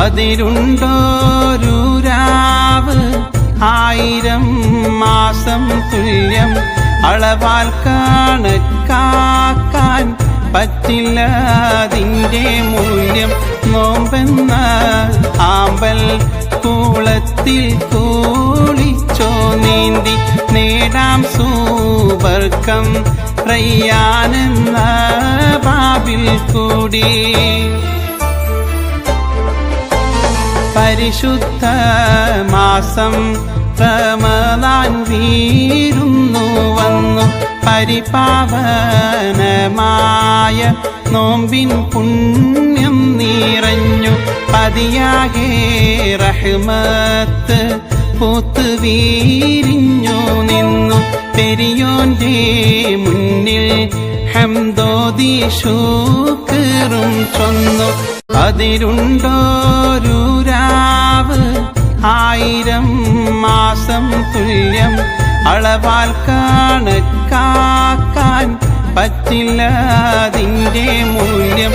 അതിലുണ്ടോരു രാവ് 1000 മാസം തുല്യം. അളവാൽ കണക്കാക്കാൻ പറ്റില്ല അതിൻ്റെ മൂല്യം. നോമ്പെന്ന ആമ്പൽ കൂളത്തിൽ കൂളിച്ചോ നീന്തി നേടാം സൂബർക്കം റയ്യാനെന്ന ബാബിൽ കൂടി. പരിശുദ്ധ മാസം റമദാൻ വീരുന്നു വന്നു. പരിപാവനമായ നോമ്പിൻ പുണ്യം നിറഞ്ഞു. പതിയാകെ റഹ്മത്ത് പൂത്ത് വീരിഞ്ഞു നിന്നു. പെരിയോന്റെ മുന്നിൽ ഹംദോദി ശുക്റും ചൊന്നു. അതിലുണ്ടോരു രാവ് 1000 മാസം തുല്യം. അളവാൽ കണക്കാക്കാൻ പറ്റില്ല അതിൻ്റെ മൂല്യം.